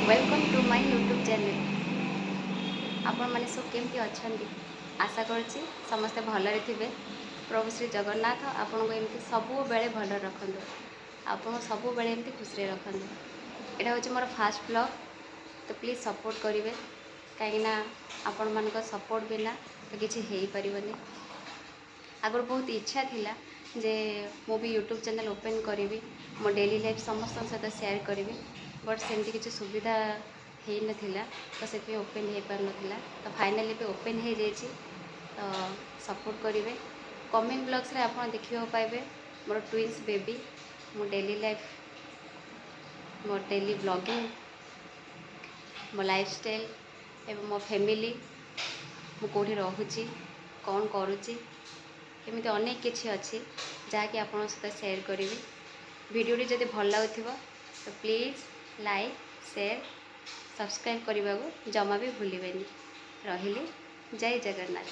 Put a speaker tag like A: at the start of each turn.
A: Welcome to my YouTube channel. आपण मैंने सब केमती अच्छा आशा करुच्ची समस्ते भलरे थे। प्रभु श्री जगन्नाथ आपन को एमती सबु बेले भल रखु, आपन सबु बेले एमती खुशी रखु। यहाँ हूँ मोर फास्ट ब्लॉग, तो प्लीज़ सपोर्ट करेंगे कहीं आपण मान सपोर्ट बिना तो किसी हो पारनी। आगर बहुत इच्छा थिला जे मु भी यूट्यूब चैनल ओपन करी, मो डेली लाइफ समस्त सहित शेयर करी, बट सेमती किसी सुविधा हो नाला, तो से ओपन हो पार नाला। तो फाइनाली भी ओपन हो जाइए, तो सपोर्ट करेंगे। कमिंग ब्लॉग्स रे आप देखा पाइबे मोर ट्विन्स बेबी, मो डेली लाइफ, मो डेली ब्लॉगिंग, मो लाइफस्टाइल एवं मो फैमिली, मु कौटी रोची, कौन करुच्ची, एमती अनेक किसी अच्छी जहाँकि आपन सहित शेयर करी। वीडियोटी जब भल लगुव तो प्लीज़ लाइक शेयर सब्सक्राइब करने को जमा भी भूलें। रही जय जगन्नाथ।